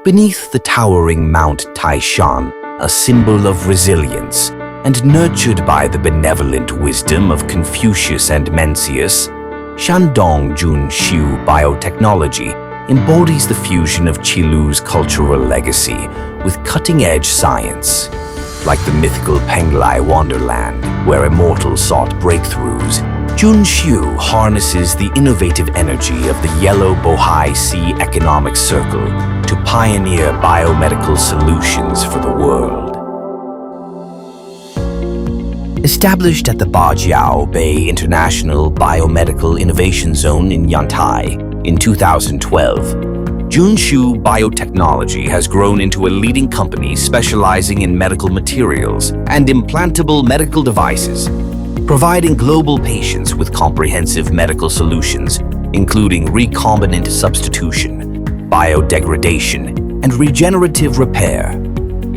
Beneath the towering Mount Taishan, a symbol of resilience, and nurtured by the benevolent wisdom of Confucius and Mencius, Shandong JunXiu Biotechnology embodies the fusion of Qilu's cultural legacy with cutting-edge science. Like the mythical Penglai Wonderland, where immortals sought breakthroughs, JunXiu harnesses the innovative energy of the Yellow Bohai Sea Economic Circle to pioneer biomedical solutions for the world. Established at the Bajiao Bay International Biomedical Innovation Zone in Yantai in 2012, JunXiu Biotechnology has grown into a leading company specializing in medical materials and implantable medical devices, providing global patients with comprehensive medical solutions, including recombinant substitution, biodegradation, and regenerative repair.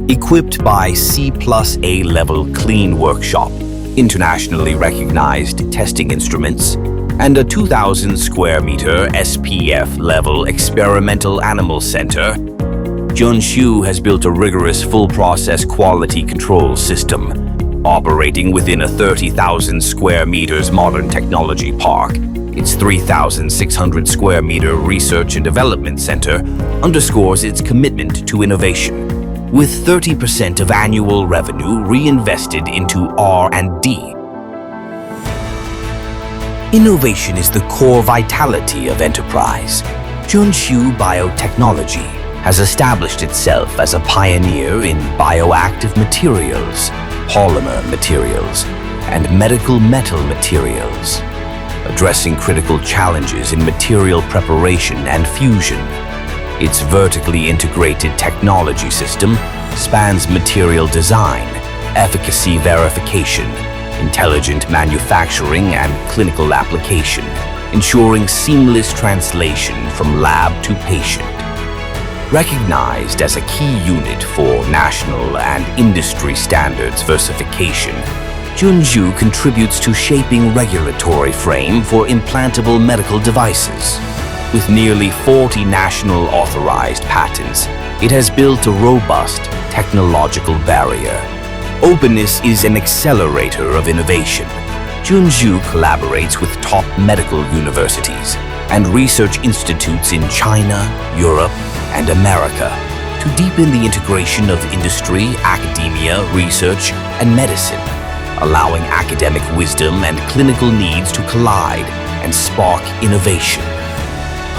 Equipped by C+A level clean workshop, internationally recognized testing instruments, and a 2,000 square meter SPF level experimental animal center, JunXiu has built a rigorous full process quality control system. Operating within a 30,000 square meters modern technology park, its 3,600 square meter research and development center underscores its commitment to innovation, with 30% of annual revenue reinvested into R&D. Innovation is the core vitality of enterprise. JunXiu Biotechnology has established itself as a pioneer in bioactive materials, polymer materials, and medical metal materials, addressing critical challenges in material preparation and fusion. Its vertically integrated technology system spans material design, efficacy verification, intelligent manufacturing, and clinical application, ensuring seamless translation from lab to patient. Recognized as a key unit for national and industry standards verification, JunXiu contributes to shaping regulatory frame for implantable medical devices. With nearly 40 national authorized patents, it has built a robust technological barrier. Openness is an accelerator of innovation. JunXiu collaborates with top medical universities and research institutes in China, Europe, and America to deepen the integration of industry, academia, research, and medicine, allowing academic wisdom and clinical needs to collide and spark innovation.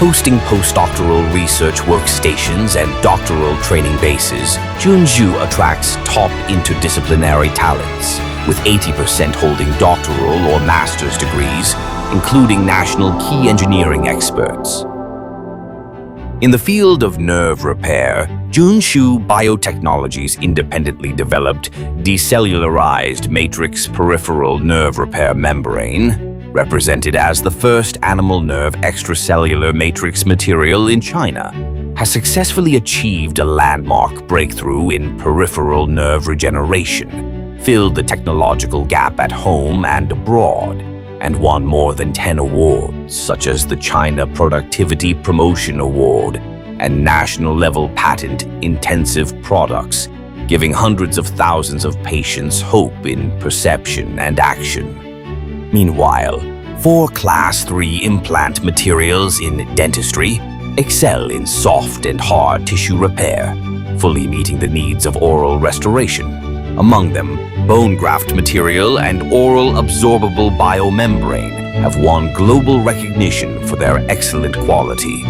Hosting postdoctoral research workstations and doctoral training bases, JunXiu attracts top interdisciplinary talents, with 80% holding doctoral or master's degrees, including national key engineering experts. In the field of nerve repair, JunXiu Biotechnology's independently developed decellularized matrix peripheral nerve repair membrane, represented as the first animal nerve extracellular matrix material in China, has successfully achieved a landmark breakthrough in peripheral nerve regeneration, filled the technological gap at home and abroad, and won more than 10 awards, such as the China Productivity Promotion Award and national-level patent intensive products, giving hundreds of thousands of patients hope in perception and action. Meanwhile, 4 Class 3 implant materials in dentistry excel in soft and hard tissue repair, fully meeting the needs of oral restoration. Among them, bone graft material and oral absorbable biomembrane have won global recognition for their excellent quality,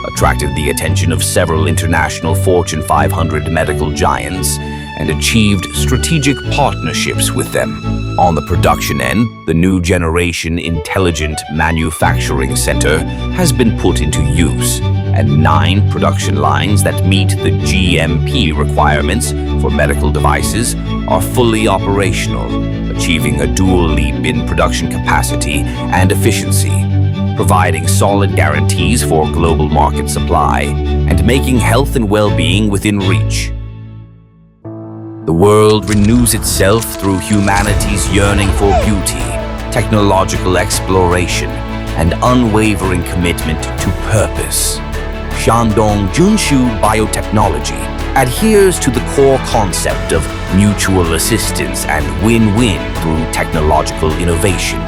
attracted the attention of several international Fortune 500 medical giants, and achieved strategic partnerships with them. On the production end, the new generation Intelligent Manufacturing Center has been put into use, and 9 production lines that meet the GMP requirements for medical devices are fully operational, achieving a dual leap in production capacity and efficiency, providing solid guarantees for global market supply and making health and well-being within reach. The world renews itself through humanity's yearning for beauty, technological exploration, and unwavering commitment to purpose. Shandong JunXiu Biotechnology adheres to the core concept of mutual assistance and win-win through technological innovation,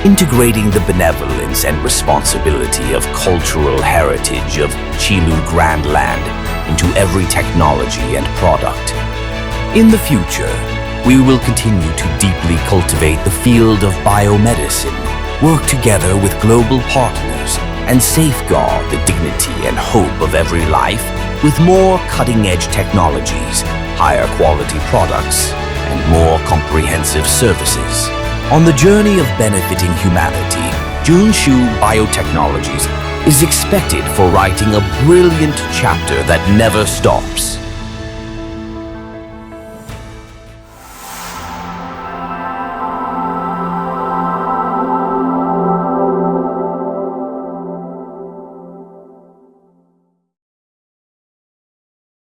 integrating the benevolence and responsibility of cultural heritage of Qilu Grand Land into every technology and product. In the future, we will continue to deeply cultivate the field of biomedicine, work together with global partners, and safeguard the dignity and hope of every life with more cutting-edge technologies, higher quality products, and more comprehensive services. On the journey of benefiting humanity, JunXiu Biotechnologies is expected for writing a brilliant chapter that never stops.